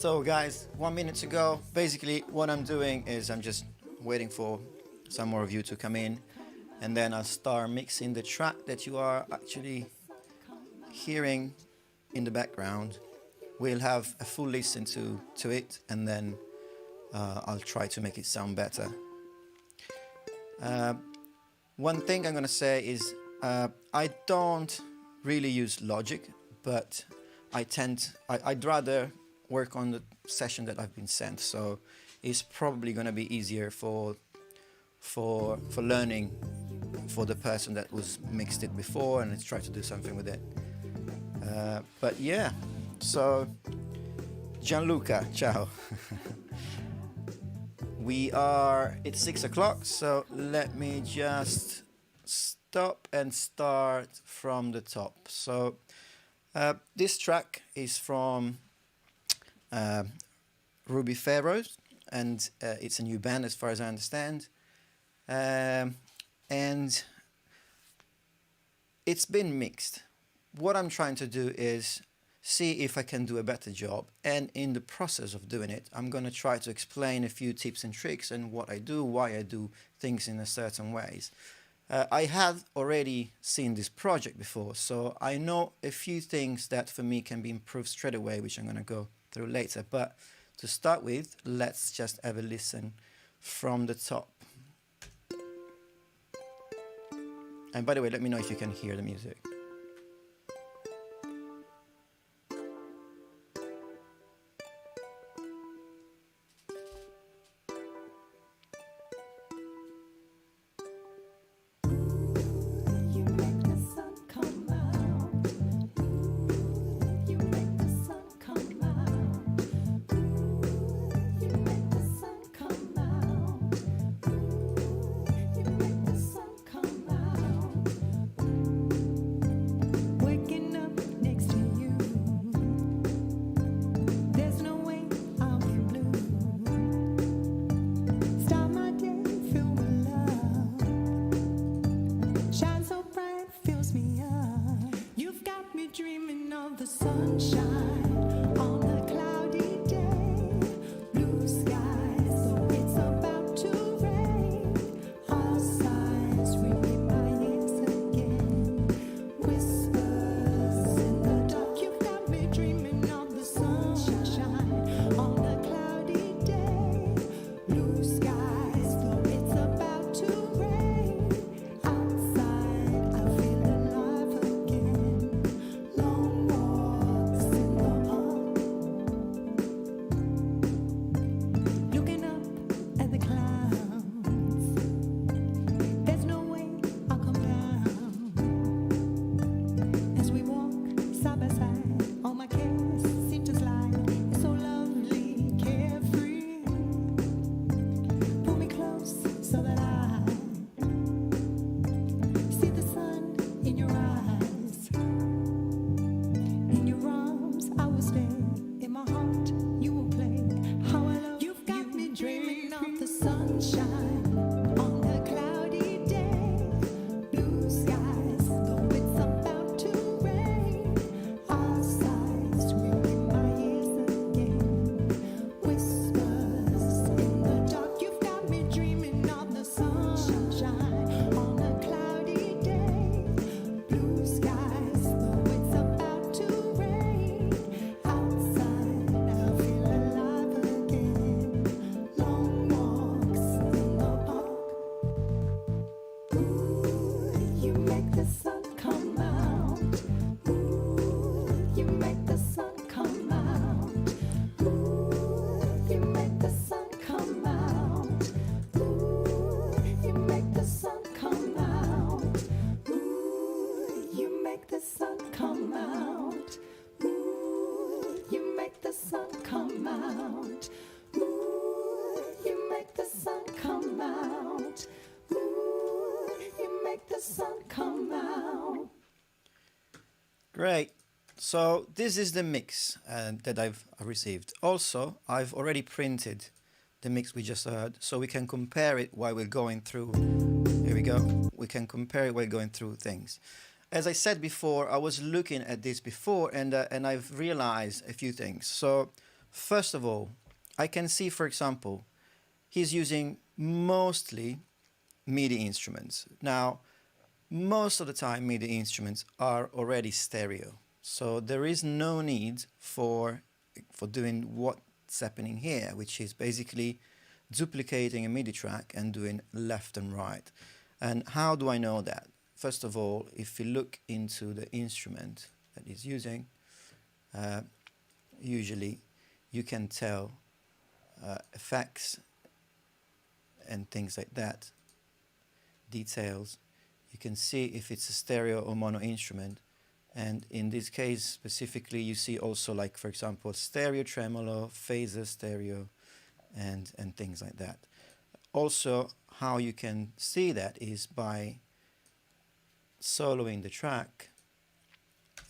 So guys, 1 minute to go. Basically what I'm doing is I'm just waiting for some more of you to come in, and then I'll start mixing the track that you are actually hearing in the background. We'll have a full listen to it, and then I'll try to make it sound better. Uh, One thing I'm gonna say is I don't really use Logic, but I'd rather work on the session that I've been sent. So it's probably gonna be easier for learning for the person that was mixed it before and let's try to do something with it. But yeah, so Gianluca, ciao. It's 6 o'clock, so let me just stop and start from the top. So this track is from Ruby Pharoah, and it's a new band as far as I understand. And it's been mixed. What I'm trying to do is see if I can do a better job, and in the process of doing it I'm going to try to explain a few tips and tricks and what I do, why I do things in a certain ways. I have already seen this project before, so I know a few things that for me can be improved straight away, which I'm going to go through later. But to start with, let's just have a listen from the top. And by the way, let me know if you can hear the music. Great. So this is the mix that I've received. Also, I've already printed the mix we just heard, so we can compare it while we're going through. Here we go. We can compare it while going through things. As I said before, I was looking at this before, and I've realized a few things. So First of all, I can see, for example, he's using mostly MIDI instruments. Now, most of the time MIDI instruments are already stereo, so there is no need for doing what's happening here, which is basically duplicating a MIDI track and doing left and right. And how do I know that? First of all, if you look into the instrument that he's using, usually you can tell effects and things like that, details. You can see if it's a stereo or mono instrument, and in this case specifically you see also, like, for example, stereo tremolo, phaser stereo, and things like that. Also, how you can see that is by soloing the track,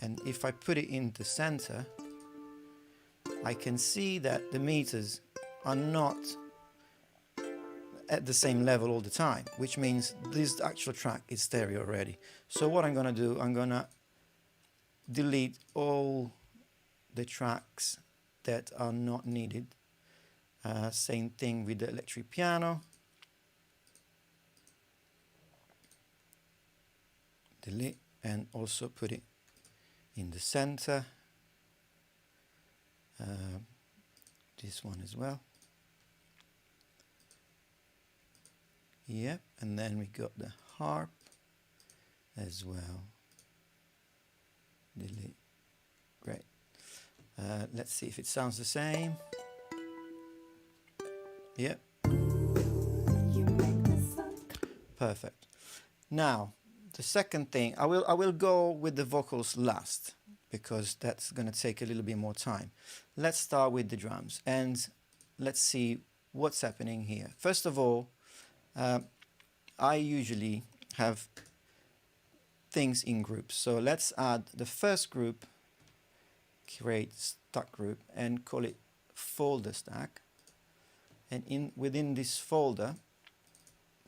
and if I put it in the center, I can see that the meters are not at the same level all the time, which means this actual track is stereo already. So what I'm gonna do, I'm gonna delete all the tracks that are not needed. Same thing with the electric piano. Delete, and also put it in the center. This one as well. Yep, and then we got the harp as well. Delete. Great. Let's see if it sounds the same. Yep. Perfect. Now, the second thing, I will go with the vocals last, because that's going to take a little bit more time. Let's start with the drums and let's see what's happening here. First of all, I usually have things in groups. So let's add the first group, create stack group, and call it folder stack. And within this folder,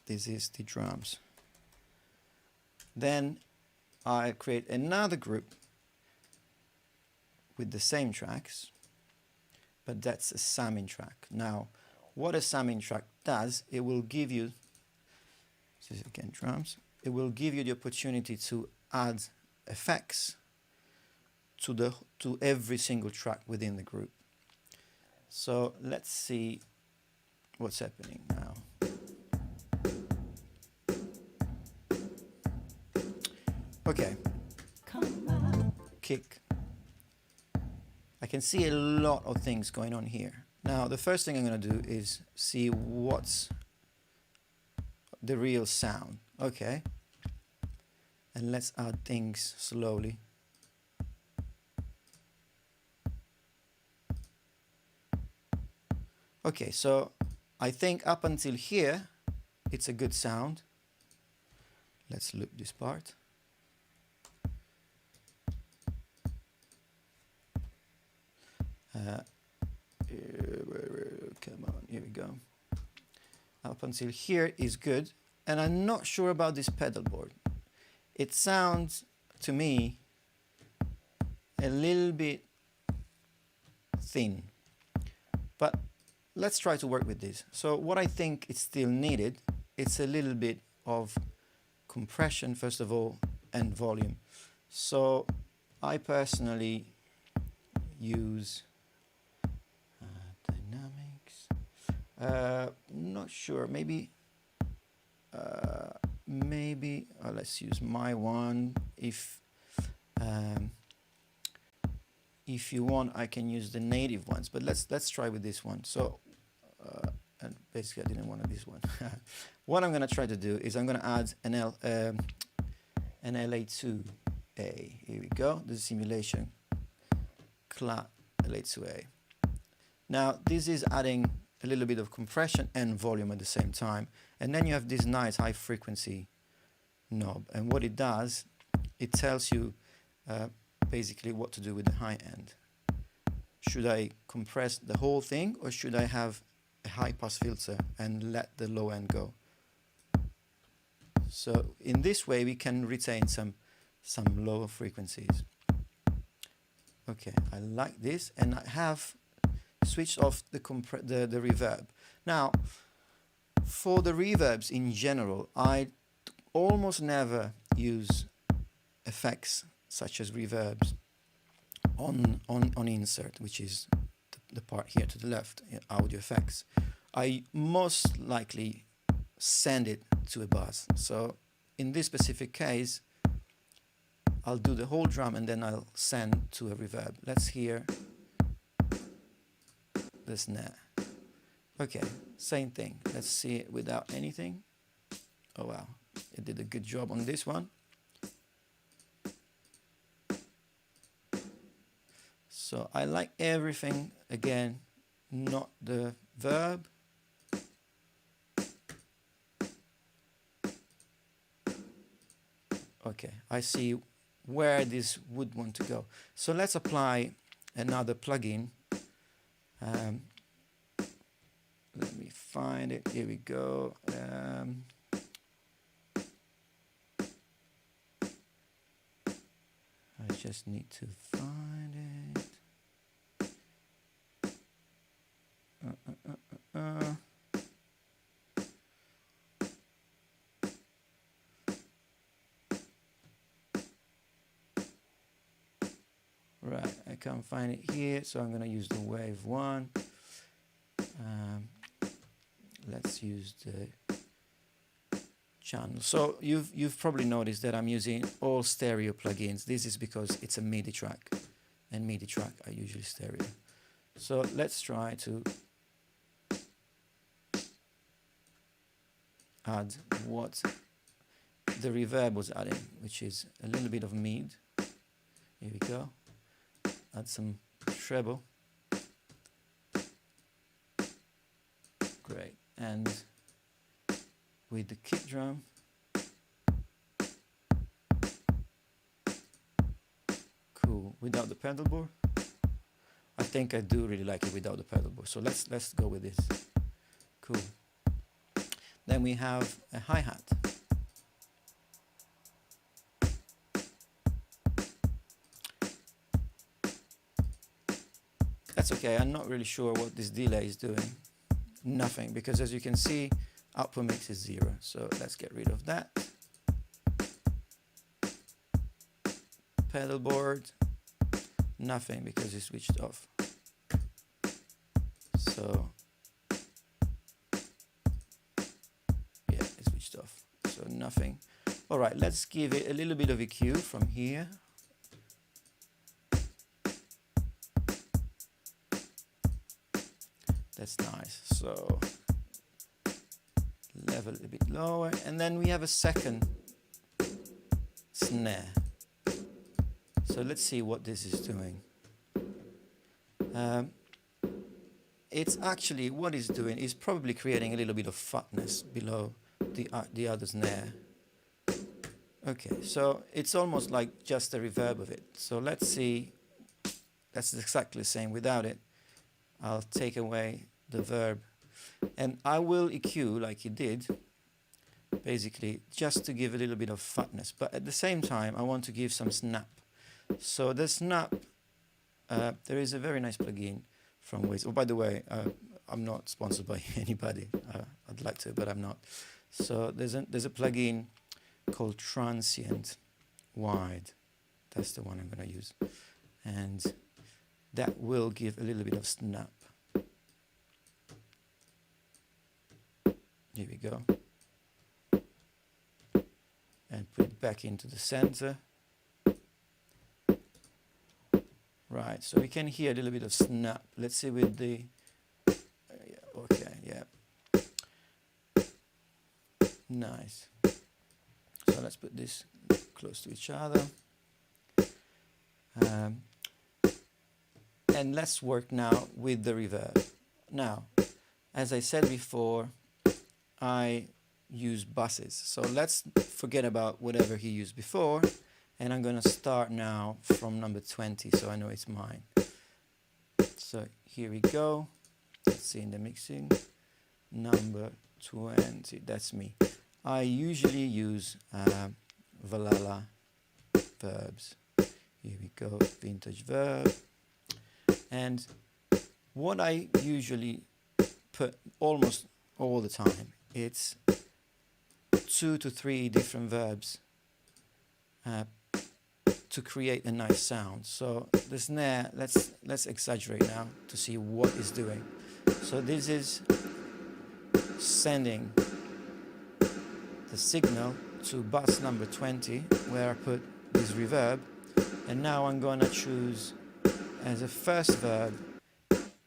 this is the drums. Then I create another group with the same tracks, but that's a summing track. Now, what a summing track does, it will give you, this is again drums, it will give you the opportunity to add effects to every single track within the group. So let's see what's happening now. Okay, kick. I can see a lot of things going on here. Now, the first thing I'm going to do is see what's the real sound. Okay, and let's add things slowly. Okay, so I think up until here it's a good sound. Let's loop this part. Come on, here we go. Up until here is good, and I'm not sure about this pedal board. It sounds to me a little bit thin, but let's try to work with this. So what I think is still needed, it's a little bit of compression first of all, and volume. So I personally use dynamics. Not sure. Maybe let's use my one. If you want, I can use the native ones, but let's try with this one. So and basically I didn't want this one. What I'm going to try to do is I'm going to add an LA2A. Here we go. The simulation clap LA2A. Now this is adding a little bit of compression and volume at the same time, and then you have this nice high frequency knob, and what it does, it tells you basically what to do with the high end. Should I compress the whole thing, or should I have a high pass filter and let the low end go? So in this way we can retain some lower frequencies. Okay, I like this, and I have switched off the reverb. Now, for the reverbs in general, I almost never use effects such as reverbs on insert, which is the part here to the left, audio effects. I most likely send it to a bus. So in this specific case, I'll do the whole drum and then I'll send to a reverb. Let's hear the snare. Okay, same thing. Let's see it without anything. Oh wow, it did a good job on this one. So I like everything, again, not the verb. Okay, I see where this would want to go. So let's apply another plugin. Let me find it. Here we go. I just need to find it. Right, I can't find it here, so I'm going to use the wave one. Let's use the channel. So you've probably noticed that I'm using all stereo plugins. This is because it's a MIDI track, and MIDI track are usually stereo. So let's try to add what the reverb was adding, which is a little bit of mid. Here we go. Add some treble. Great. And with the kick drum, cool. Without the pedal board, I think I do really like it without the pedal board. So let's go with this. Cool. Then we have a hi-hat. That's okay, I'm not really sure what this delay is doing. Nothing, because as you can see, output mix is 0. So let's get rid of that. Pedal board, nothing because it's switched off. So yeah, it's switched off. So nothing. All right, let's give it a little bit of EQ from here. That's nice. So level a bit lower, and then we have a second snare. So let's see what this is doing. It's actually, what it's doing is probably creating a little bit of fatness below the other snare. Okay, so it's almost like just a reverb of it. So let's see. That's exactly the same without it. I'll take away the verb, and I will EQ like you did, basically just to give a little bit of fatness, but at the same time I want to give some snap. So the snap, there is a very nice plugin from Wiz. Oh, by the way, I'm not sponsored by anybody. I'd like to, but I'm not. So there's a plugin called Transient Wide. That's the one I'm going to use, and that will give a little bit of snap. Here we go. And put it back into the center. Right, so we can hear a little bit of snap. Let's see with the... okay, yeah. Nice. So let's put this close to each other. And let's work now with the reverb. Now, as I said before, I use buses. So let's forget about whatever he used before, and I'm going to start now from number 20, so I know it's mine. So here we go. Let's see in the mixing. Number 20, that's me. I usually use Valhalla verbs. Here we go, vintage verb. And What I usually put almost all the time, it's 2 to 3 different verbs to create a nice sound. So the snare, let's exaggerate now to see what it's doing. So this is sending the signal to bus number 20, where I put this reverb, and now I'm gonna choose as a first verb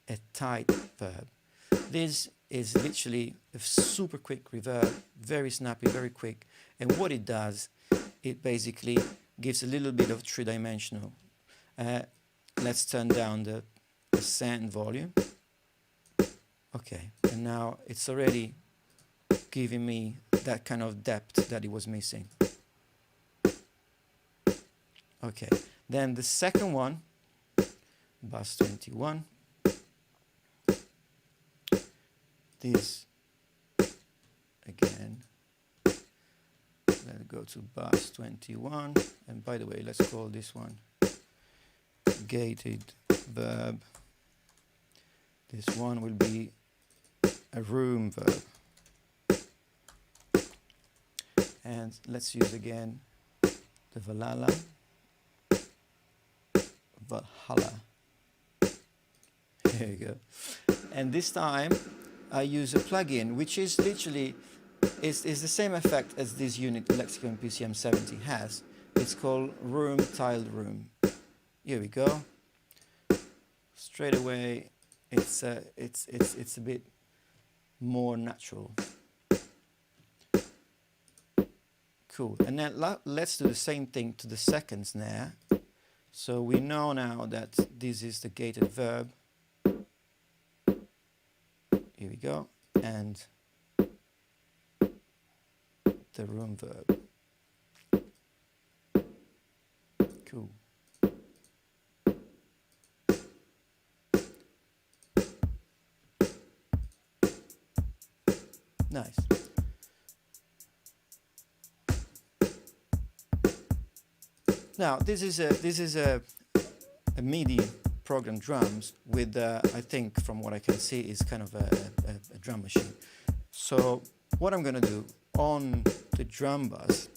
a tight verb. This is literally a super quick reverb, very snappy, very quick, and what it does, it basically gives a little bit of three-dimensional. Let's turn down the send volume. Okay, and now it's already giving me that kind of depth that it was missing. Okay, then the second one, bus 21. This again, let's go to bus 21, and by the way, let's call this one gated verb. This one will be a room verb, and let's use again the Valhalla. Here you go. And this time I use a plugin which is literally is the same effect as this unit Lexicon PCM 70 has. It's called Room Tiled Room. Here we go. Straight away it's a bit more natural. Cool. And then let's do the same thing to the second snare. So we know now that this is the gated verb. Here we go. And the room verb. Cool. Nice. Now this is a MIDI program drums with I think from what I can see is kind of a drum machine. So what I'm gonna do on the drum bus,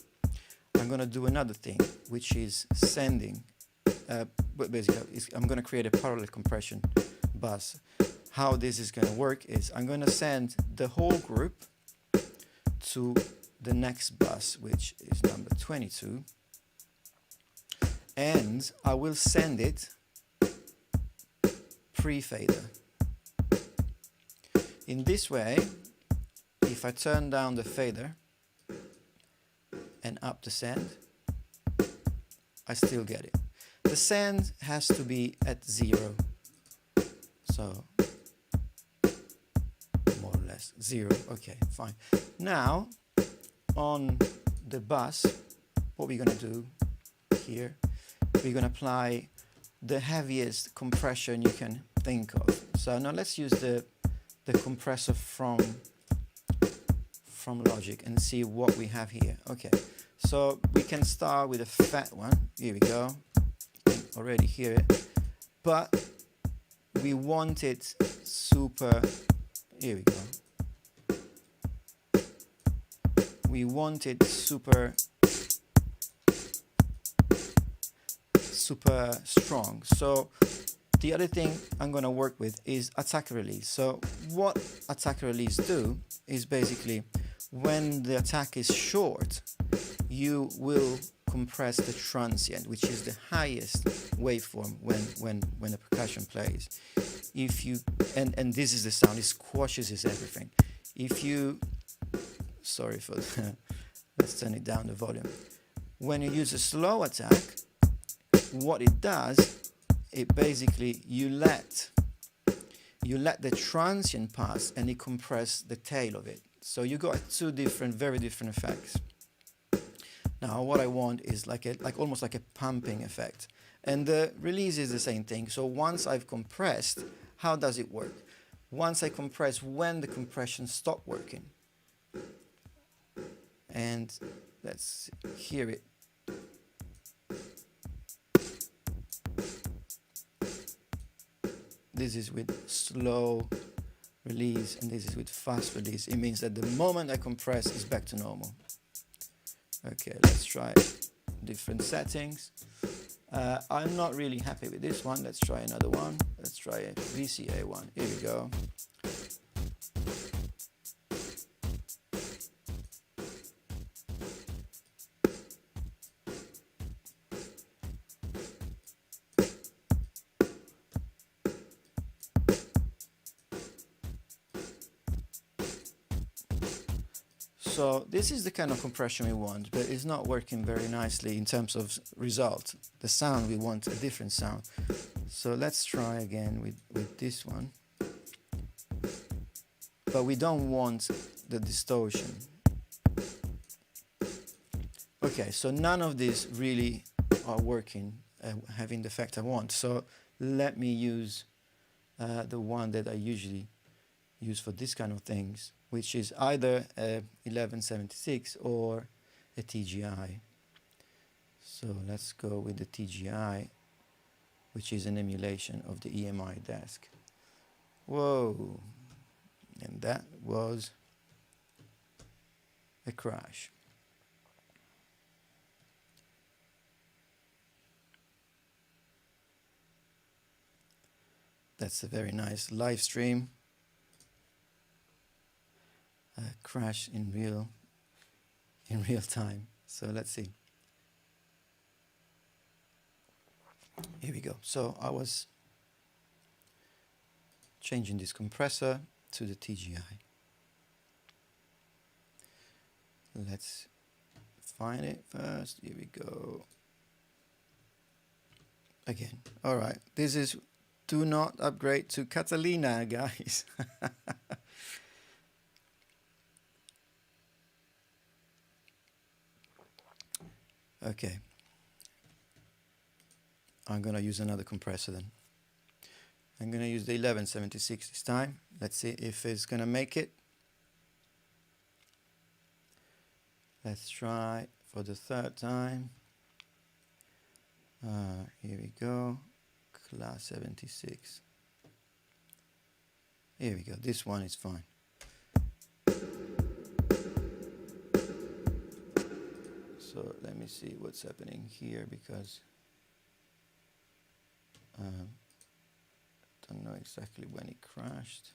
I'm gonna do another thing, which is sending. But basically, I'm gonna create a parallel compression bus. How this is gonna work is I'm gonna send the whole group to the next bus, which is number 22. And I will send it pre-fader. In this way, if I turn down the fader and up the send, I still get it. The send has to be at 0. So, more or less 0. Okay, fine. Now, on the bus, what we're going to do here, we're going to apply the heaviest compression you can think of. So now let's use the compressor from Logic and see what we have here. Okay, so we can start with a fat one. Here we go. You can already hear it, but we want it super. Here we go. We want it super strong. So the other thing I'm going to work with is attack release. So what attack release do is basically when the attack is short, you will compress the transient, which is the highest waveform when the percussion plays. If you and this is the sound, it squashes everything. If you sorry for the, let's turn it down the volume. When you use a slow attack, what it does, it basically you let the transient pass and it compress the tail of it. So you got two very different effects. Now what I want is almost like a pumping effect, and the release is the same thing. So once I've compressed, how does it work? Once I compress, when the compression stop working, and let's hear it. this is with slow release and this is with fast release, it means that the moment I compress it's back to normal. Okay, let's try different settings. I'm not really happy with this one. Let's try another one. Let's try a VCA one. Here we go. So this is the kind of compression we want, but it's not working very nicely in terms of result. The sound, we want a different sound. So let's try again with this one. But we don't want the distortion. Okay, so none of these really are working, having the effect I want. So let me use the one that I usually use for this kind of things, which is either a 1176 or a TGI. So let's go with the TGI, which is an emulation of the EMI desk. Whoa, and that was a crash. That's a very nice live stream. Crash in real time. So let's see. Here we go. So I was changing this compressor to the TGI. Let's find it first. Here we go. Again. All right. This is do not upgrade to Catalina, guys. Okay, I'm gonna use another compressor then. I'm gonna use the 1176 this time. Let's see if it's gonna make it. Let's try for the third time. Here we go, class 76. Here we go, this one is fine. So let me see what's happening here, because don't know exactly when it crashed.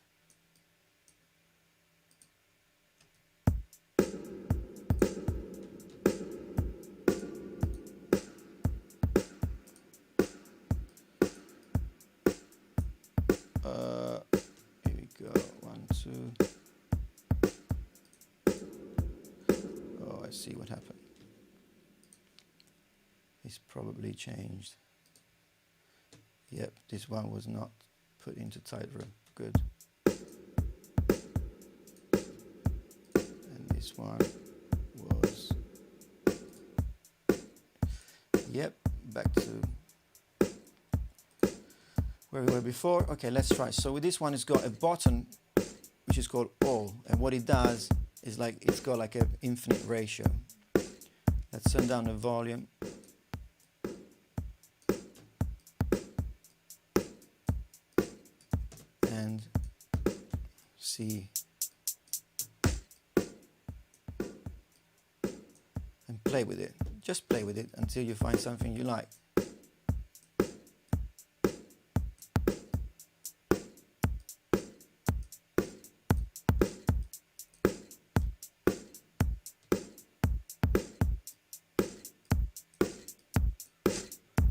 Here we go, 1, 2. Oh, I see what happened. It's probably changed. Yep, this one was not put into tightroom. Good. And this one was. Yep, back to where we were before. Okay, let's try. So with this one, it's got a button which is called all, and what it does is like it's got like an infinite ratio. Let's turn down the volume. And see and play with it. Just play with it until you find something you like.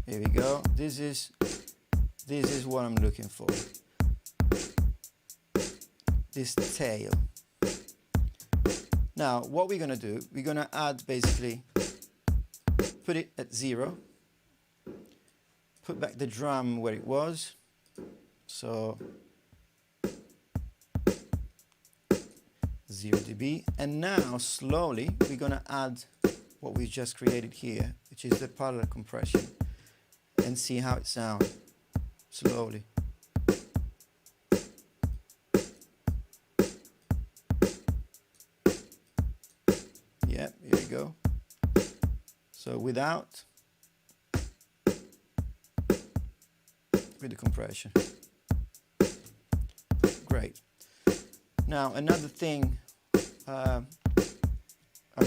Here we go. This is what I'm looking for. This tail. Now what we're gonna do, we're gonna add basically, put it at 0, put back the drum where it was, so 0 dB, and now slowly we're gonna add what we just created here, which is the parallel compression, and see how it sounds slowly. Yep, here we go. So without, with the compression. Now another thing I'm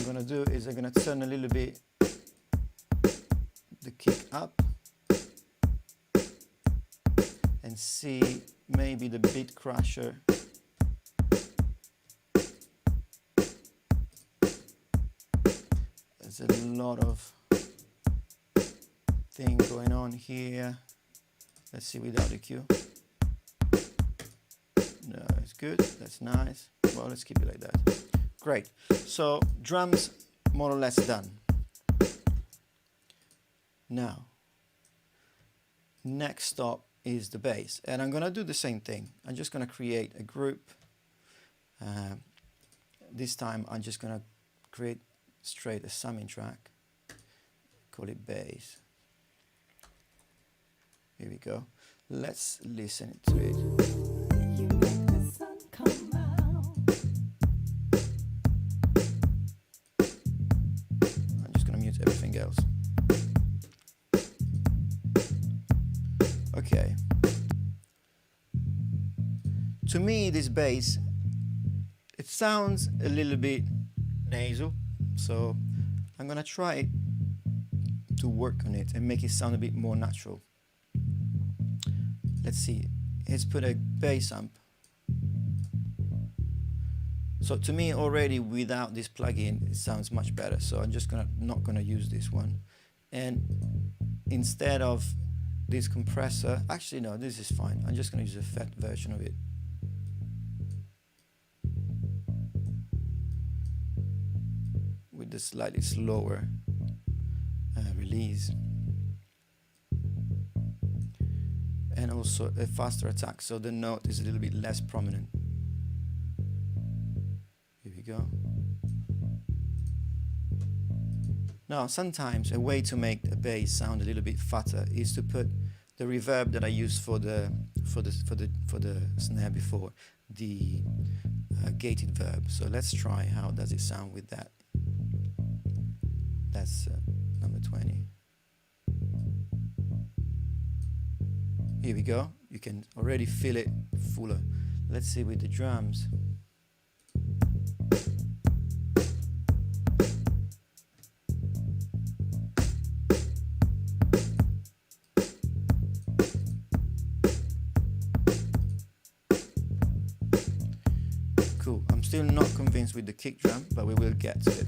gonna do is I'm gonna turn a little bit the kick up and see maybe the beat crusher. There's a lot of thing going on here. Let's see without the cue. No, it's good, that's nice. Well, let's keep it like that. Great, so drums more or less done. Now, next stop is the bass, and I'm gonna do the same thing. I'm just gonna create a group. This time I'm just gonna create straight a summing track, call it bass. Here we go. Let's listen to it. You make the sun come out. I'm just gonna mute everything else. Okay. To me, this bass, it sounds a little bit nasal, so I'm gonna try to work on it and make it sound a bit more natural. Let's see, let's put a bass amp. So to me already without this plugin it sounds much better, so I'm just not gonna use this one. And instead of this compressor, actually no, this is fine, I'm just gonna use a fat version of it. With the slightly slower release. And also a faster attack, so the note is a little bit less prominent. Here we go. Now, sometimes a way to make a bass sound a little bit fatter is to put the reverb that I used for the snare before, the gated verb. So let's try how does it sound with that. That's number 20. Here we go, you can already feel it fuller. Let's see with the drums. Cool, I'm still not convinced with the kick drum, but we will get to it.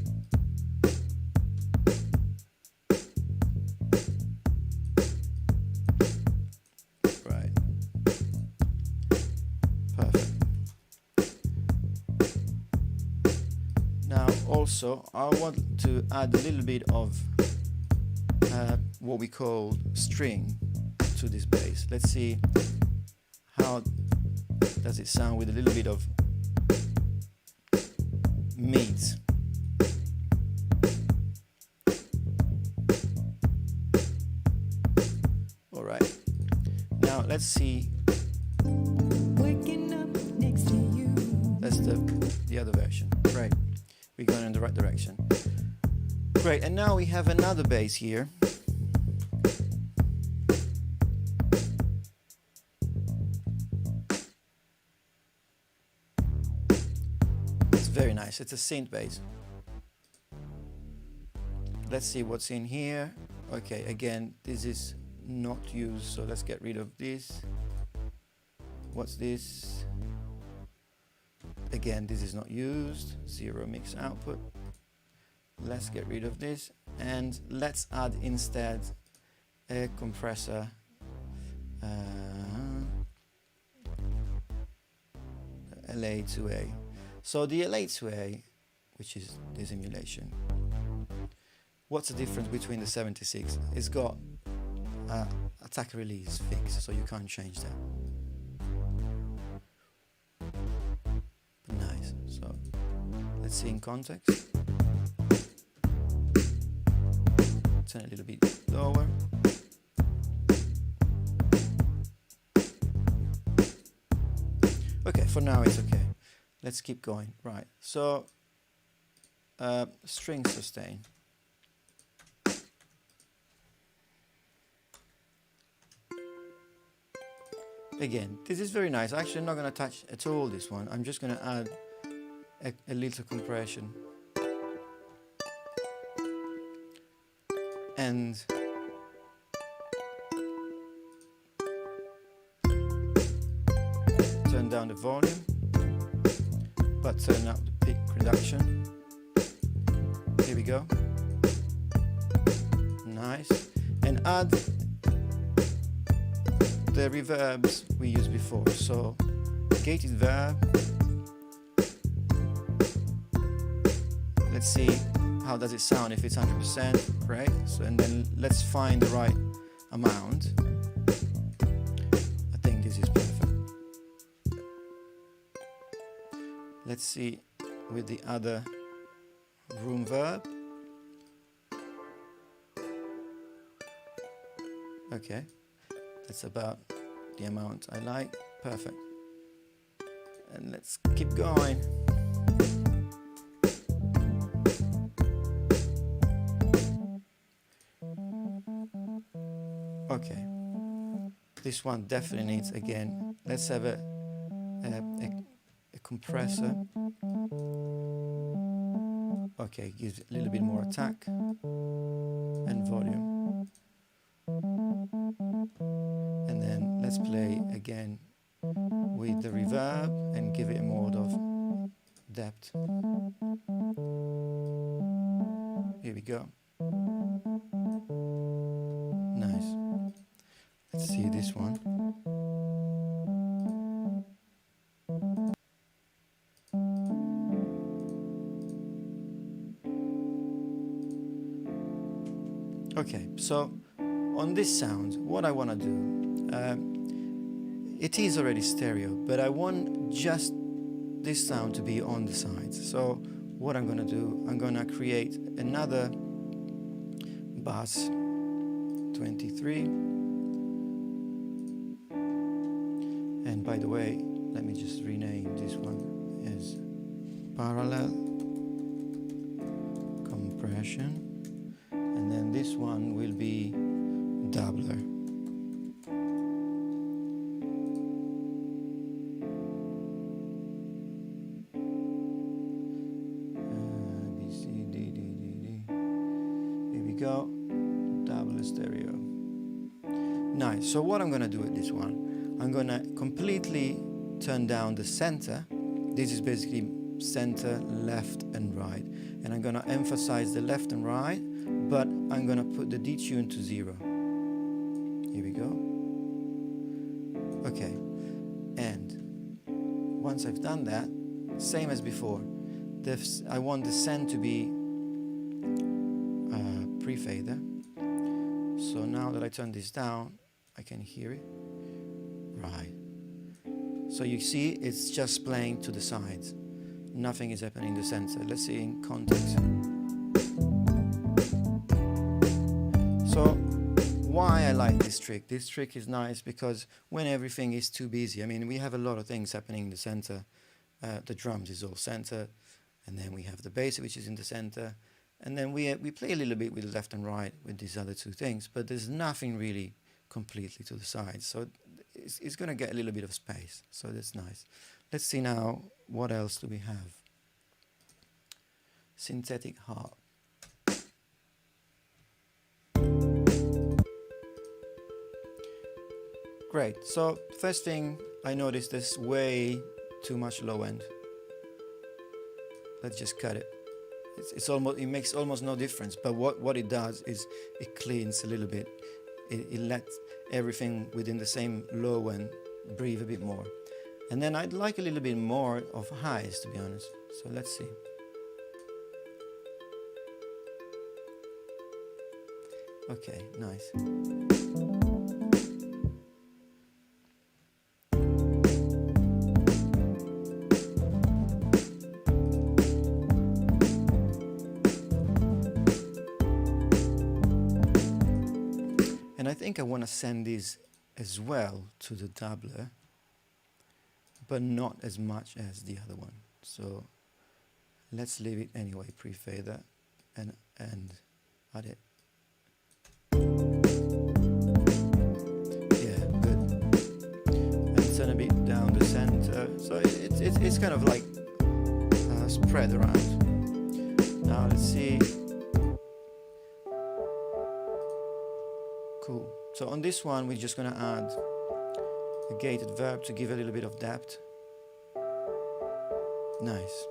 Also, I want to add a little bit of what we call string to this bass. Let's see how does it sound with a little bit of mids. All right. Now let's see. Waking up next to you. That's the other version. Right. We're going in the right direction. Great, and now we have another bass here. It's very nice, it's a synth bass. Let's see what's in here. Okay, again, this is not used, so let's get rid of this. What's this? Again, this is not used, zero mix output. Let's get rid of this and let's add instead a compressor. LA2A. So the LA2A, which is this emulation, what's the difference between the 76? It's got attack release fix, so you can't change that. Nice. So let's see in context. Turn a little bit lower. Okay, for now it's okay. Let's keep going. Right. So string sustain. Again, this is very nice. Actually, I'm not going to touch at all this one. I'm just going to add a little compression. And turn down the volume, but turn up the peak reduction. Here we go. Nice. And add the reverbs we used before. So gated verb. Let's see how does it sound if it's 100%. Great. So, and then let's find the right amount. I think this is perfect. Let's see with the other room verb. Okay, that's about the amount I like. Perfect. And let's keep going. Okay, this one definitely needs, again, let's have a compressor. Okay, gives a little bit more attack and volume. And then let's play again with the reverb and give it a mode of depth. Here we go. Nice. Let's see this one. Okay, so on this sound, what I want to do, it is already stereo, but I want just this sound to be on the sides. So what I'm going to do, I'm going to create another bass 23. And by the way, let me just rename this one as parallel compression. And then this one will be doubler. B, C, D, D, D, D. Here we go. Doubler stereo. Nice. So what I'm going to do with this one, I'm going to completely turn down the center. This is basically center, left and right. And I'm going to emphasize the left and right, but I'm going to put the detune to 0. Here we go. Okay. And once I've done that, same as before, I want the send to be pre-fader. So now that I turn this down, I can hear it. Right. So you see, it's just playing to the sides. Nothing is happening in the center. Let's see in context. So why I like this trick? This trick is nice because when everything is too busy, I mean, we have a lot of things happening in the center. The drums is all center, and then we have the bass, which is in the center, and then we play a little bit with left and right with these other two things, but there's nothing really completely to the sides. So it's going to get a little bit of space. So that's nice. Let's see now, what else do we have? Synthetic harp. Great. So first thing I noticed, there's way too much low end. Let's just cut it. It makes almost no difference. But what it does is it cleans a little bit. It lets everything within the same low end breathe a bit more. And then I'd like a little bit more of highs, to be honest. So let's see. Okay, nice. And I think I want to send this as well to the doubler, but not as much as the other one. So let's leave it anyway, pre-fader, and add it. Yeah, good. center. So it's kind of like spread around. Now let's see. Cool. So on this one, we're just gonna add a gated verb to give a little bit of depth. Nice.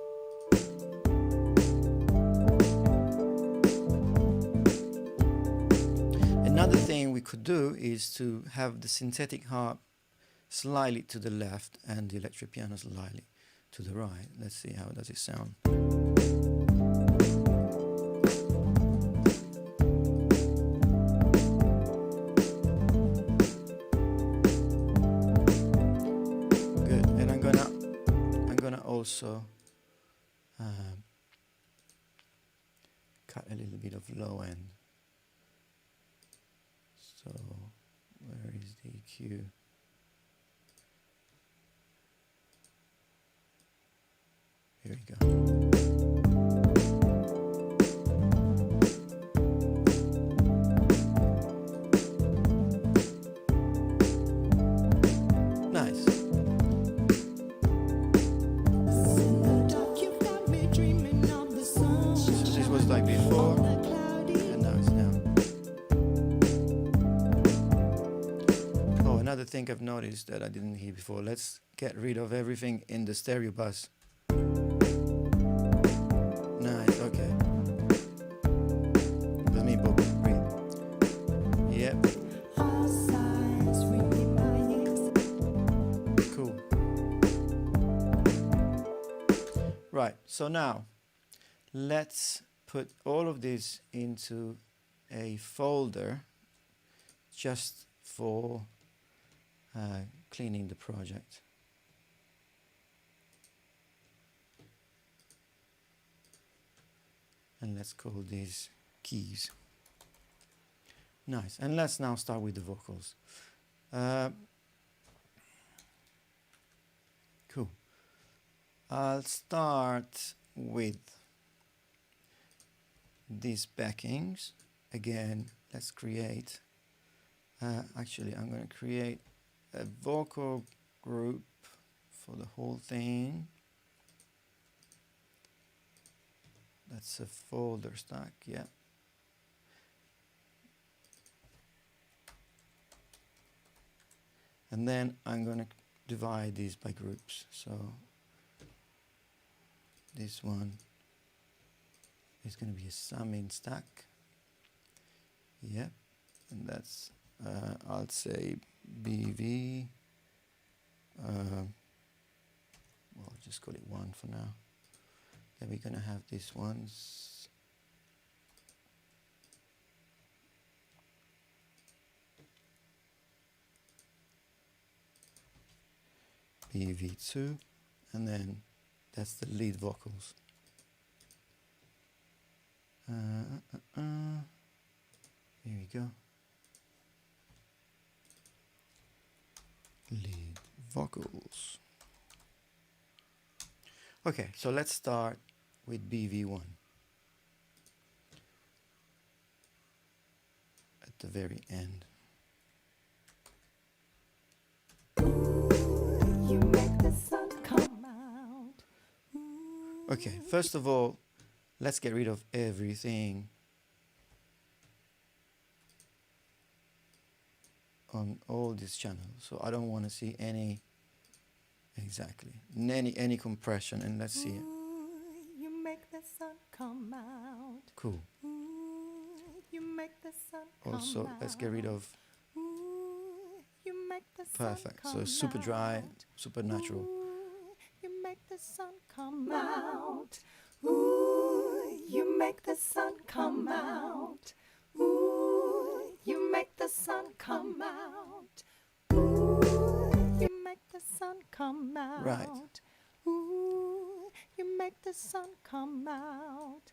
Another thing we could do is to have the synthetic harp slightly to the left and the electric piano slightly to the right. Let's see how does it sound. Good. And I'm gonna also cut a little bit of low end. So where is the EQ? Here we go. Nice. So this was like before, and now it's now. Oh, another thing I've noticed that I didn't hear before. Let's get rid of everything in the stereo bus. Nice, okay. Let me breathe. Yep. Cool. Right, so now let's put all of this into a folder just for cleaning the project. And let's call these keys. Nice. And let's now start with the vocals. Cool. I'll start with these backings. Again, let's create. Actually, I'm going to create a vocal group for the whole thing. That's a folder stack, yeah. And then I'm going to divide these by groups. So this one is going to be a summing stack. Yep. And that's, I'll say BV. Well, I'll just call it 1 for now. Then we're going to have these ones. BV2, and then that's the lead vocals. Here we go. Lead vocals. Okay, so let's start with BV1 at the very end. You make the sun come out. Okay, first of all, let's get rid of everything on all these channels. So I don't want to see any, exactly, any compression, and let's see it. You make the sun come out. Cool. You make the sun come Also, let's get rid of, you make the sun perfect. So come super dry, out. super natural. You make the sun come out. Ooh, you make the sun come out. Ooh, you make the sun come out. Ooh, you make the sun come out. Right. Ooh, you make the sun come out.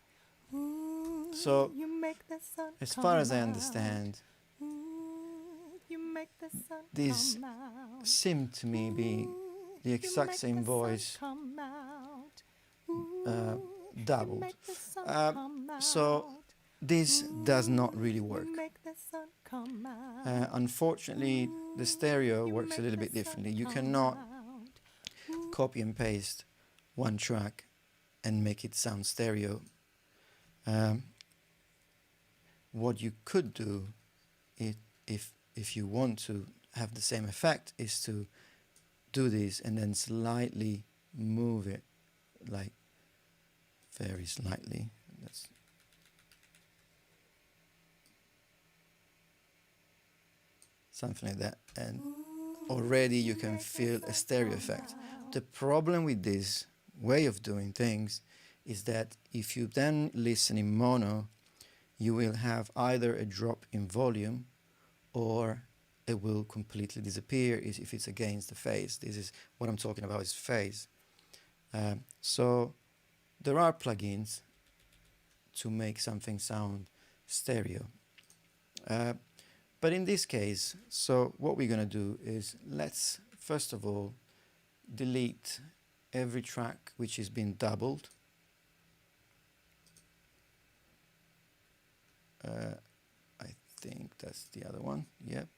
Ooh, So, you make the sun as come far as I out. understand, Ooh, you make the sun these come out. seem to me be the You exact make same the sun voice come out. You doubled. make the sun come So out. this does not really work. You make the sun come out. Unfortunately, the stereo You works a make little the bit differently. sun You come cannot out. copy and paste one track and make it sound stereo. What you could do, if you want to have the same effect, is to do this and then slightly move it, like very slightly. That's something like that, and already you can feel a stereo effect. The problem with this way of doing things is that if you then listen in mono, you will have either a drop in volume or it will completely disappear if it's against the phase. This is what I'm talking about, is phase. So there are plugins to make something sound stereo. But in this case, so what we're going to do is, let's first of all delete every track which has been doubled. I think that's the other one. Yep.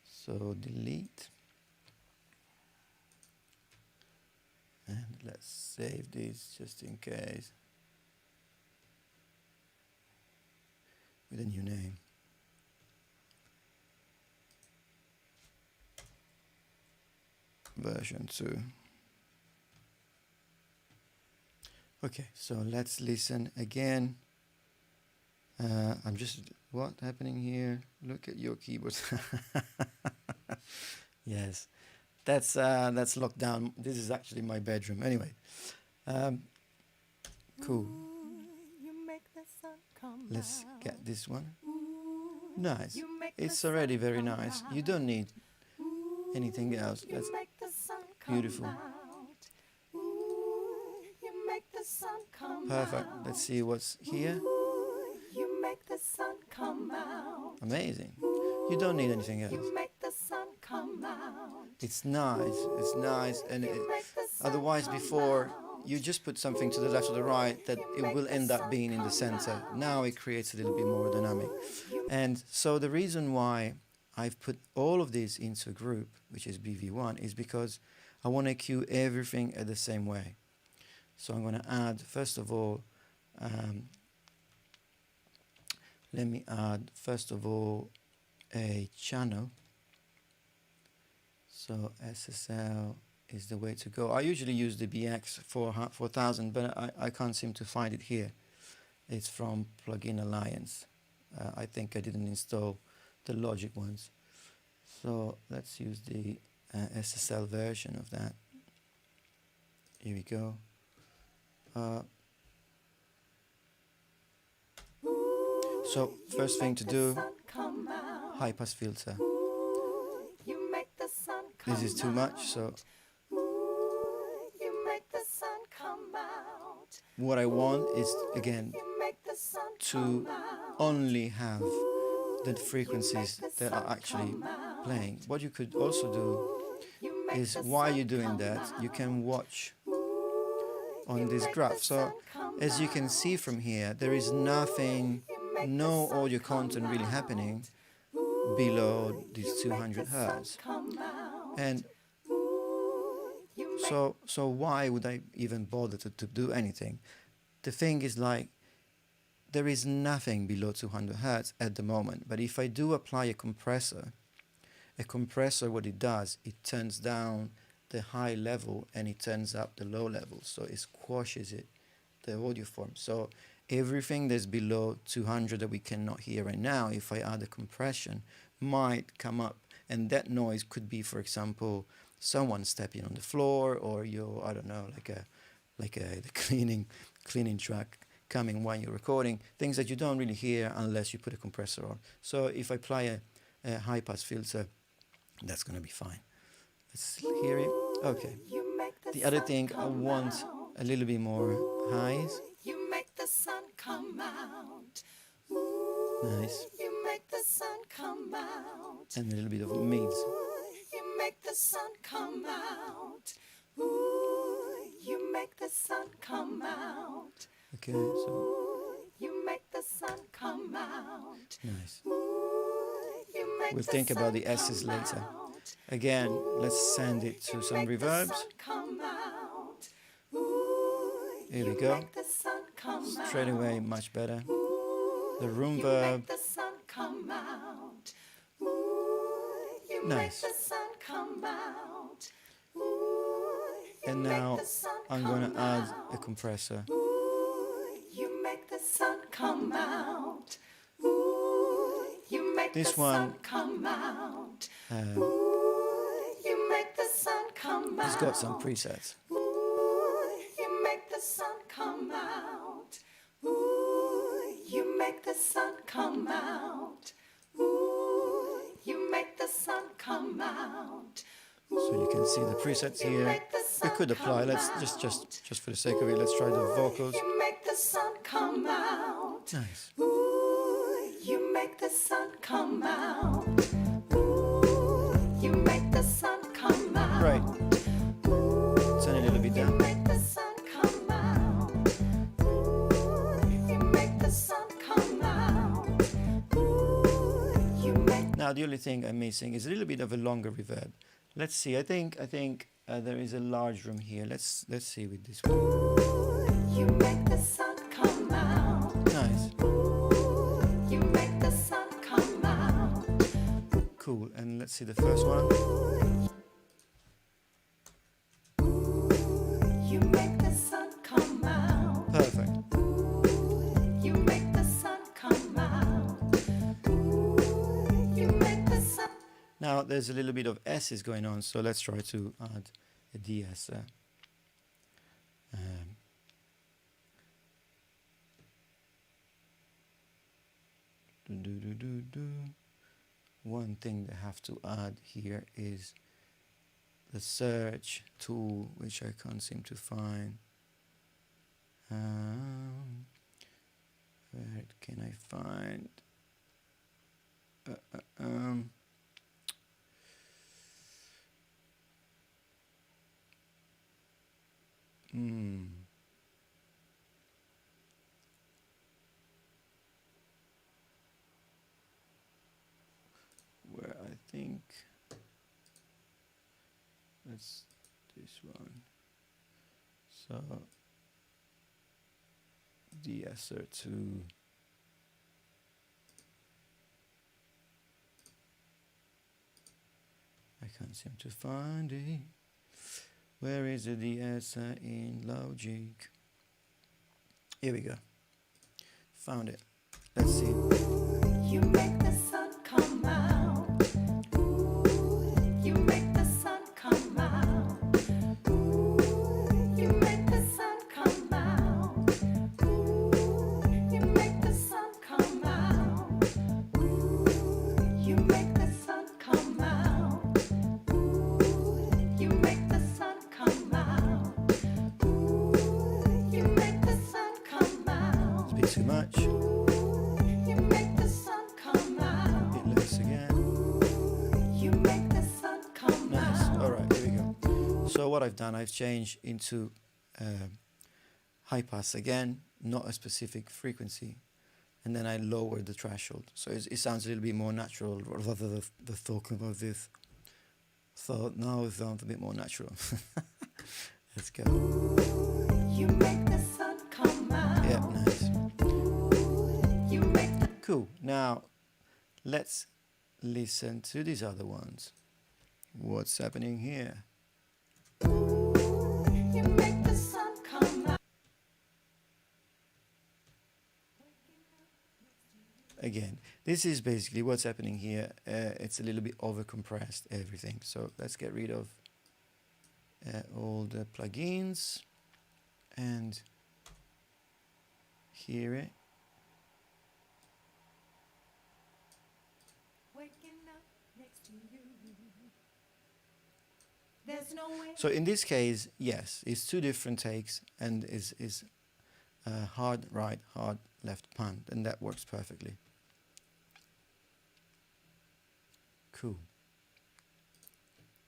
So delete. And let's save this just in case with a new name. Version 2. Okay, so let's listen again. I'm just, what happening here? Look at your keyboard. Yes, that's locked down. This is actually my bedroom. Anyway, cool. Let's get this one. Nice. It's already very nice. You don't need anything else. That's beautiful. Perfect. Let's see what's here. Amazing. You don't need anything else. It's nice. It's nice. And otherwise, before you just put something to the left or the right, that it will end up being in the center. Now it creates a little bit more dynamic. And so the reason why I've put all of this into a group, which is BV1, is because I want to cue everything at the same way. So I'm going to add, first of all, let me add, first of all, a channel. So SSL is the way to go. I usually use the BX 4000, but I can't seem to find it here. It's from Plugin Alliance. I think I didn't install the Logic ones. So let's use the SSL version of that. Here we go. So first thing to do, high pass filter. This is too much, so what I want is, again, to only have the frequencies that are actually playing. What you could also do is, while you're doing that, you can watch on this graph. So as you can see from here, there is nothing, no audio content really happening below these 200 hertz. And so why would I even bother to do anything? The thing is, like, there is nothing below 200 hertz at the moment. But if I do apply a compressor, what it does, it turns down the high level and it turns up the low level. So it squashes it, the audio form. So everything that's below 200 that we cannot hear right now, if I add a compression, might come up. And that noise could be, for example, someone stepping on the floor, or your, I don't know, like a cleaning track coming while you're recording, things that you don't really hear unless you put a compressor on. So if I apply a high pass filter, that's going to be fine. Let's hear it. Okay. The other thing, I want a little bit more highs. Nice. And a little bit of mids. You make the sun come out. Ooh, you make the sun come out. Okay, so you make the sun come out. nice. Ooh, you make We'll think about the S's later. Again, let's send it to some reverbs. Here we go. Straight away, much better. The room verb. Nice. And now I'm going to add a compressor. You make the sun come out. You make This the sun one come out. You make the sun come out. It's got some presets. You make the sun come out. You make the sun come out. You make the sun come out. So you can see the presets here. We could apply. Let's just for the sake of it, let's try the vocals. You make the sun come out. Nice. You make the sun come out. You make the sun come out. Right. Turn a little bit You down. make the sun come out. You make the sun come out. You make. Now the only thing I'm missing is a little bit of a longer reverb. Let's see. I think there is a large room here. Let's see with this one. You make the sun come out. Nice. You make the sun come out. Cool. And let's see the first one. You make the sun come out. Perfect. You make the sun come out. You make the sun. Now there's a little bit of S's going on, so let's try to add a DS. One thing they have to add here is the search tool, which I can't seem to find. Where can I find? Where I think that's this one. So DSR2. I can't seem to find it. Where is the DSR in Logic? Here we go. Found it. Let's see. You make the sun come out. You make the sun come out. You make the sun come out. You make the sun come out. You make the sun come out. You make the sun come out. You make the sun come out. It's a bit too much. You make the sun come out. Bit loose again. You make the sun come Nice. out. All right, here we go. So what I've done, I've changed into high pass again, not a specific frequency, and then I lowered the threshold, so it sounds a little bit more natural rather than the talking about this. So now it sounds a bit more natural. Let's go. You make the sun come out. Yeah, nice. You make the Cool. Now let's listen to these other ones. What's happening here? you make the sun come out. Again, this is basically what's happening here. It's a little bit over compressed, everything. So let's get rid of all the plugins and hear it. Waking up next to you. There's no way. So in this case, yes, it's two different takes and is hard right, hard left pan, and that works perfectly. Cool.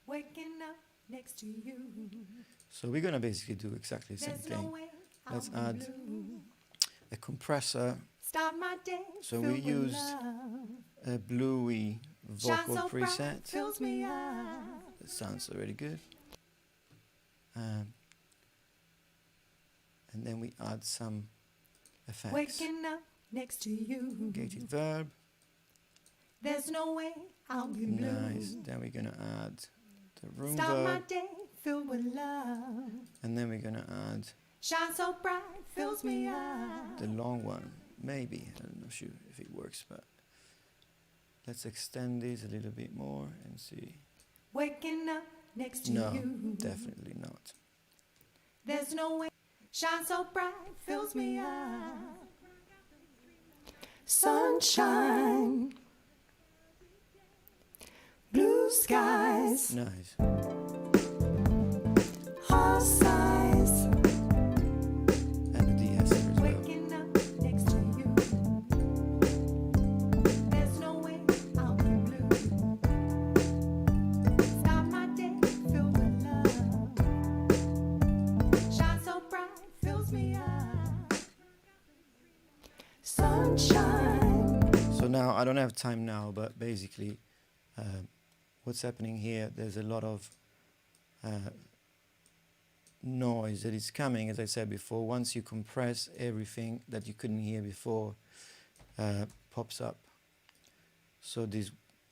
Waking up next to you. So we're gonna basically do exactly the same There's no thing. way Let's I'll add be blue. a compressor. Start my day. So we filled with use love. a bluey vocal so bright, preset. fills me up. That sounds already good. And then we add some effects. Waking up next to you. Gated verb. There's no way I'll be blue. Nice. Then we're gonna add the room Start my verb. day filled with love. And then we're gonna add Shine so bright, fills me up. the long one. Maybe. I'm not sure if it works, but let's extend this a little bit more and see. Waking up next to No, you. definitely not. There's no way. Shine so bright, fills me up. Sunshine, blue skies, Nice. heart size. And the de-esser as well. Waking up next to you. There's no way I'll be blue. Start my day filled with love. Shine so bright, fills me up. Sunshine. So now, I don't have time now, but basically, what's happening here, there's a lot of noise that is coming, as I said before. Once you compress, everything that you couldn't hear before pops up. So this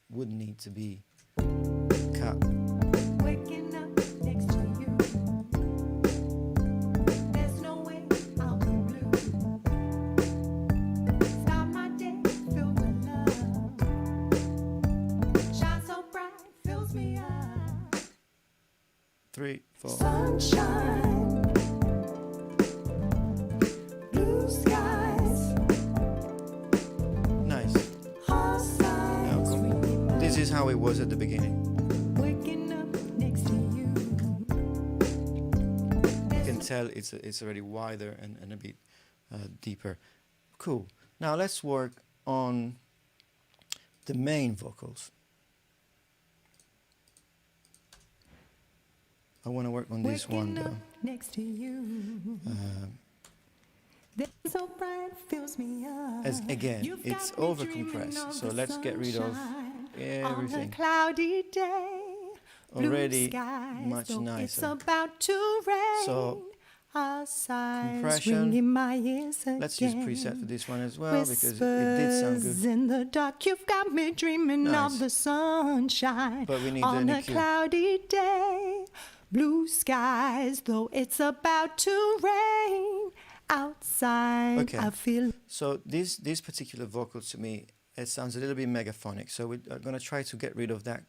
would need to be cut. Waking up next to you. There's no way I'll be blue. Start my day filled with love. Shine so bright, fills me up. 3, 4. Sunshine, blue skies, Nice. heart size. Now, this is how it was at the beginning. Waking up next to you. You can tell it's already wider and a bit deeper. Cool. Now let's work on the main vocals. I want to work on this one Waking up though. next to you. There's so bright, fills me up. As again, You've it's got me dreaming overcompressed. of So the let's get rid of sunshine on a everything. cloudy day. Blue Already skies, much though It's nicer. about to rain. So, outside, compression. ringing in my ears again. Let's use preset for this one as well because it did sound Whispers good. in the dark, you've got me dreaming Nice. of the sunshine But we need on an a EQ. cloudy day. Blue skies, though it's about to rain. Outside, Okay. I feel So this particular vocal to me, it sounds a little bit megaphonic. So we're going to try to get rid of that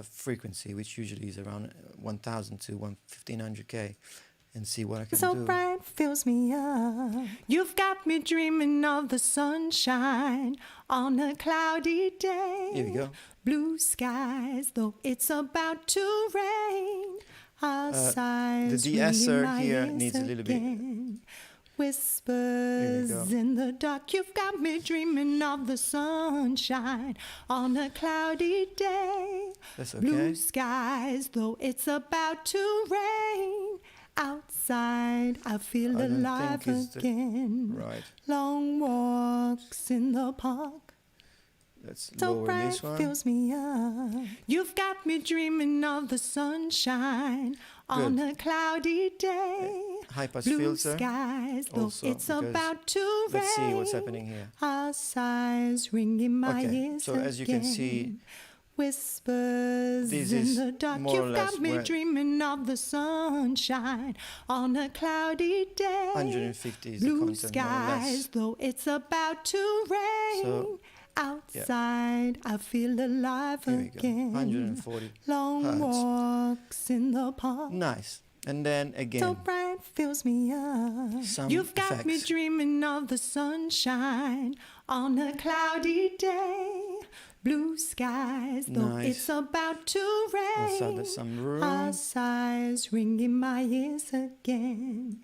frequency, which usually is around 1,000 to 1500K, and see what I can so do. bright, fills me up. You've got me dreaming of the sunshine on a cloudy day. Here we go. Blue skies, though it's about to rain. Outside, the de-esser here needs a little bit. Whispers go. in the dark, you've got me dreaming of the sunshine on a cloudy day. That's Blue okay. skies, though it's about to rain. Outside, I feel I don't alive think it's again. Right. Long walks in the park. Let's So lower bright, this one. fills me up. You've got me dreaming of the sunshine on Good. a cloudy day. High pass Blue filter. skies, though also, it's because about to rain. Let's see what's happening here. Our sighs ring in my Okay, ears so as you can see, again. Whispers this in is the dark, more or you've less got me where- dreaming of the sunshine on a cloudy day. 150 is the Blue content, more or less. skies, though it's about to rain. So, outside, I feel alive Here we go. again. 140 Long hertz. walks in the park. Nice. And then So again, bright, fills me up. some You've got me effects. dreaming of the sunshine on a cloudy day. Blue skies, though Nice. it's about to rain. Also there's some room. Our sighs ring in my ears again.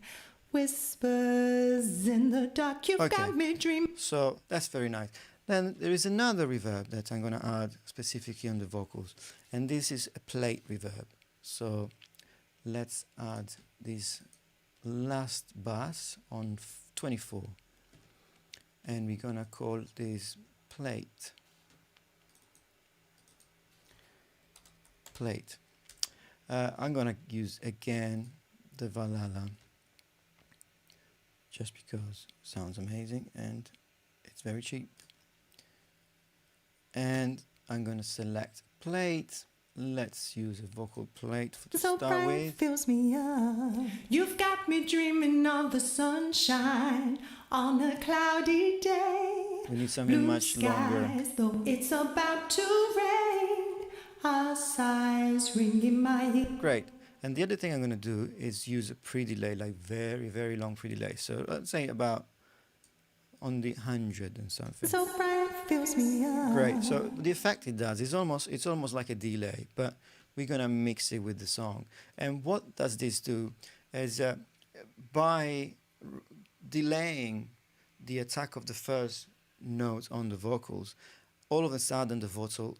Whispers in the dark, you've Okay. got me dreaming. So that's very nice. Then there is another reverb that I'm going to add specifically on the vocals. And this is a plate reverb. So let's add this last bass on 24. And we're going to call this plate. plate. I'm gonna use again the Valhalla, just because it sounds amazing and it's very cheap. And I'm gonna select plate. Let's use a vocal plate to So start bright with. fills me up. You've got me dreaming of the sunshine on a cloudy day. We need something Blue much longer. skies, though it's about to rain. Our sighs ring in my ear. Great. And the other thing I'm going to do is use a pre-delay, like very, very long pre-delay. So let's say about on the 100 and something. So bright fills me up. Great. So the effect it does is it's almost like a delay, but we're going to mix it with the song. And what does this do is by delaying the attack of the first note on the vocals, all of a sudden the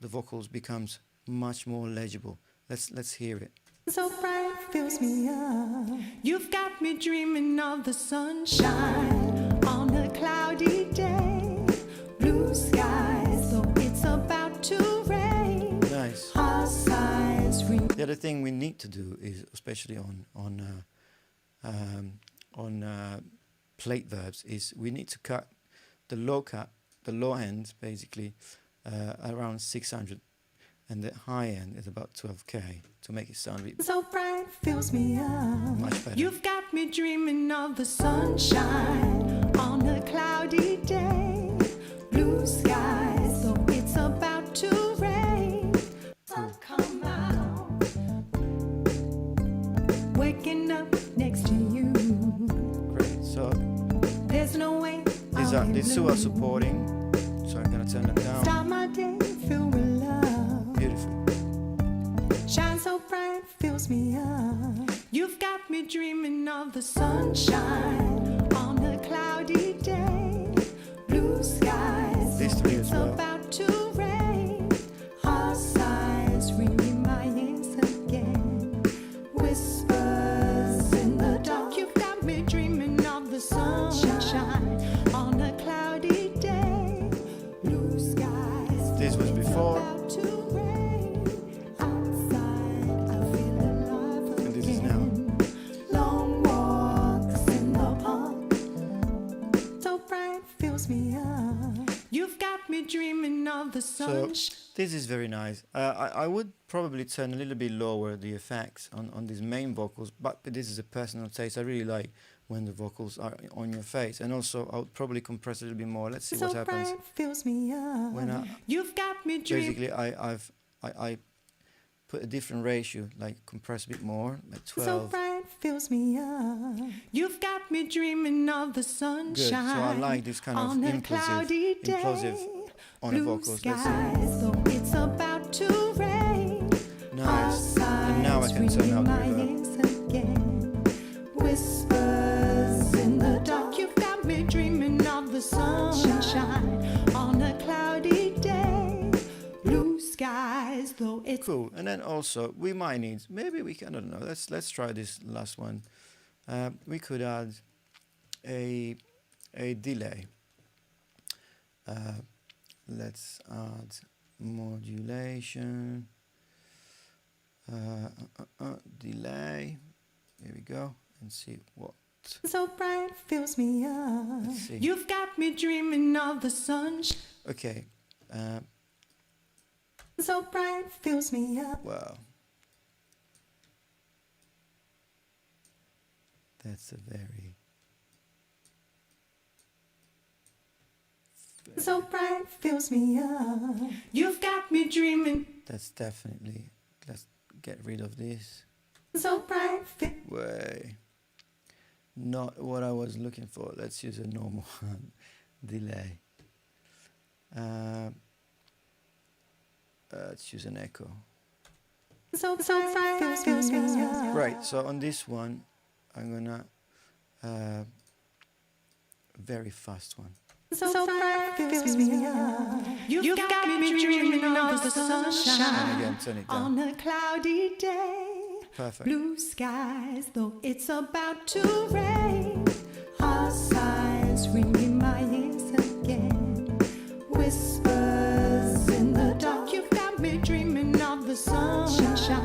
vocals becomes much more legible. Let's hear it. So bright fills me up. You've got me dreaming of the sunshine on a cloudy day. Blue skies, though it's about to rain. Nice. Our sighs ring. The other thing we need to do is, especially on plate verbs, is we need to cut the low end basically around 600, and the high end is about 12k to make it sound a bit So bright fills me up. much better. You've got me dreaming of the sunshine on a cloudy day. Blue skies, though it's about to rain. Sun come out. Waking up next to you. Great. So There's no way these two are supporting. So I'm gonna turn them down. Start my day filled with love. Beautiful. Shine so bright, fills me up. You've got me dreaming of the sunshine on a cloudy day. Blue skies, These three it's as well. about to rain. Our sighs ring in my ears again. Whispers in the dark. You've got me dreaming of the sunshine on a cloudy day. Blue skies. This was before. About to rain. Outside, I feel alive And this is now. again. Long walks in the park. So bright fills me up. You've got me dreaming of the So sunshine. this is very nice. I would probably turn a little bit lower the effects on these main vocals, but this is a personal taste. I really like when the vocals are on your face, and also I would probably compress a little bit more. Let's see what So happens. bright fills me up. When You've got me dreaming. Basically, I put a different ratio, like compress a bit more, like So 12. bright fills me up. You've got me dreaming of the sunshine. Good. So I like this kind of on a cloudy implosive day. on the Blue vocals. Let's see. skies, though it's about to rain. Nice. And now I can turn out the reverb. Again. Whispers in the dark. You've got me dreaming of the sunshine on a cloudy day. Blue skies, though it's Cool. And then also we might need, maybe we can, I don't know. Let's try this last one. We could add a delay. Let's add modulation. Delay. Here we go. And see what. so bright, fills me up. Let's see. You've got me dreaming of the sunshine. Okay. So bright, fills me up. Wow. That's a very. So bright, fills me up. You've got me dreaming. That's definitely. Let's get rid of this. So bright, Way. Not what I was looking for. Let's use a normal delay. Let's use an echo. so bright, fills me up. Right. So on this one, I'm gonna very fast one. So bright, fills me up. You've got me dreaming of the And sunshine again, turn it down. on a cloudy day. Perfect. Blue skies, though it's about to rain. Our sighs ring in my ears again. Whispers in the dark. You've got me dreaming of the sunshine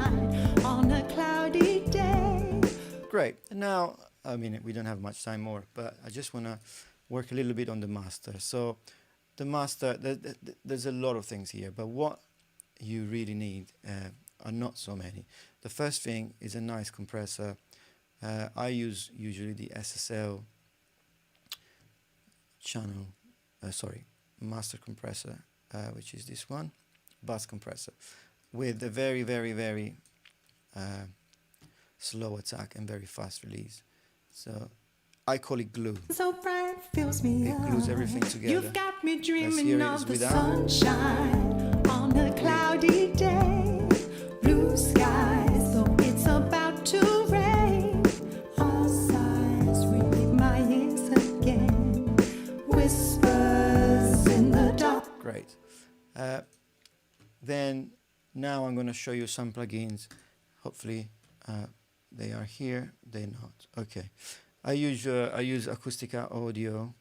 Great. Now, I mean, we don't have much time more, but I just want to work a little bit on the master. So the master, there's a lot of things here, but what you really need are not so many. The first thing is a nice compressor. I use usually the SSL channel, master compressor, which is this one, bus compressor, with a very, very, very slow attack and very fast release. So I call it glue. So bright fills me It glues everything together. You've got me Let's hear dreaming it of the without. sunshine on a cloudy day, blue skies, though it's about to rain. All sighs ring in my ears again, whispers in the dark. Great. Then now I'm going to show you some plugins. Hopefully they are here. They're not. Okay. I use Acoustica Audio.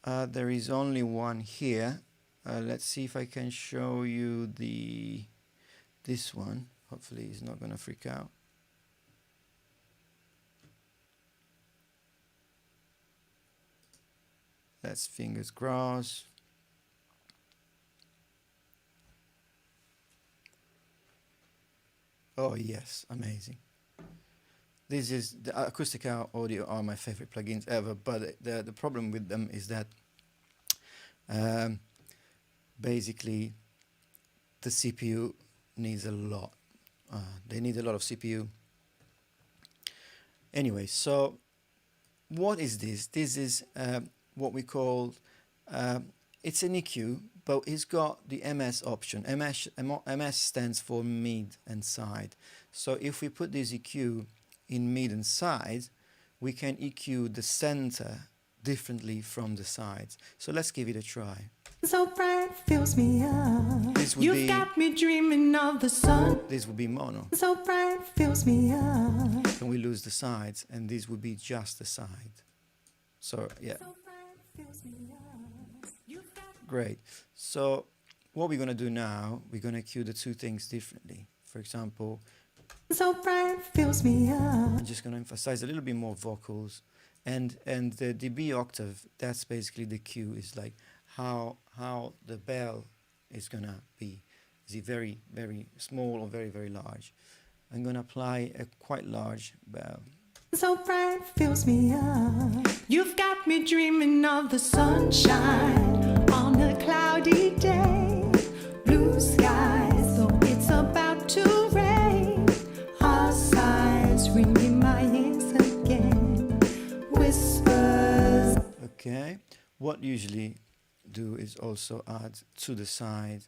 There is only one here. Let's see if I can show you this one. Hopefully it's not going to freak out. Let's fingers crossed. Oh yes, amazing. This is the Acoustica Audio are my favorite plugins ever, but the problem with them is that basically the CPU needs a lot. They need a lot of CPU. Anyway, so what is this? This is what we call, it's an EQ, but it's got the MS option. MS stands for mid and side. So if we put this EQ in mid and side, we can EQ the center differently from the sides. So let's give it a try. So bright fills me up. This would You've be, got me dreaming of the sun. this would be mono. So bright fills me up. And we lose the sides, and this would be just the side. So yeah, So bright fills me up. You've got great. So what we're going to do now, we're going to cue the two things differently. For example, so bright fills me up. I'm just going to emphasize a little bit more vocals, and the dB octave, that's basically the cue, is like how the bell is going to be. Is it very, very small or very, very large? I'm going to apply a quite large bell. So bright fills me up. You've got me dreaming of the sunshine on a cloudy day, blue skies, though it's about to rain. Our sighs ring in my ears again, whispers. Okay, what usually do is also add to the side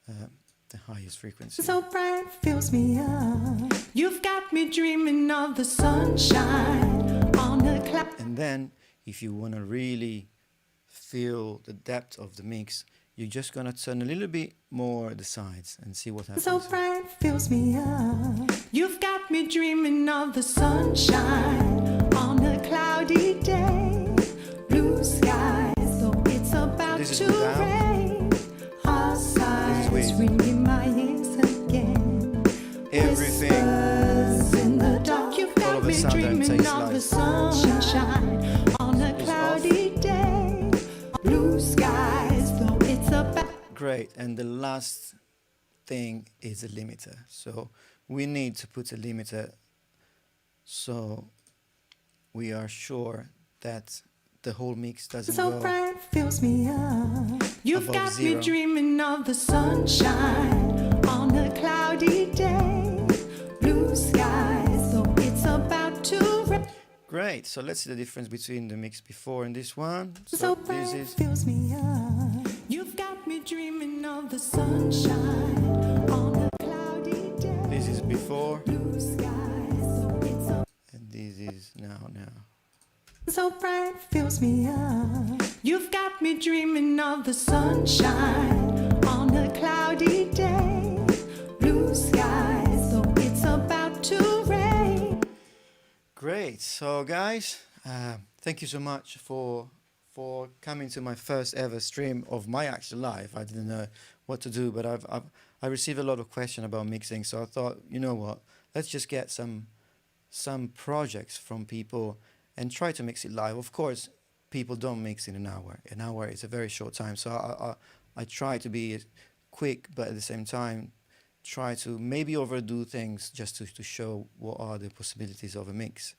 the highest frequency. So bright fills me up. You've got me dreaming of the sunshine on a cloud. And then if you want to really feel the depth of the mix, you're just going to turn a little bit more the sides and see what happens. So bright fills me up. You've got me dreaming of the sunshine on a cloudy day, blue skies, though it's about This is to without. rain. Our sighs with. ring in my ears again. Everything Whispers in the dark. You've all got of a me sudden dreaming tastes of like the sunshine on a It's cloudy day, blue skies, though it's about. great. And the last thing is a limiter. So we need to put a limiter so we are sure that the whole mix doesn't So go. bright fills me up. You've above got zero. me dreaming of the sunshine on a cloudy day, blue skies, though it's about to rain. Great. So let's see the difference between the mix before and this one. So So bright this is fills me up. You've got me dreaming of the sunshine on a cloudy day, this is before, blue skies, though it's a. and this is now. So bright fills me up. You've got me dreaming of the sunshine on a cloudy day, blue skies, though it's about to rain. Great. So guys, thank you so much for coming to my first ever stream of my actual life. I didn't know what to do, but I received a lot of questions about mixing, so I thought, you know what, let's just get some some projects from people and try to mix it live. Of course, people don't mix in an hour. An hour is a very short time, so I try to be quick, but at the same time, try to maybe overdo things just to show what are the possibilities of a mix.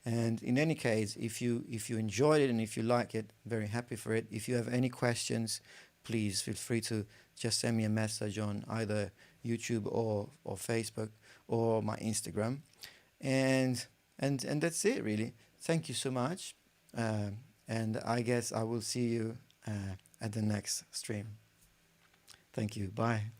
And in any case, if you enjoyed it and if you like it, very happy for it. If you have any questions, please feel free to just send me a message on either YouTube or Facebook or my Instagram. And that's it really. Thank you so much. And I guess I will see you at the next stream. Thank you. Bye.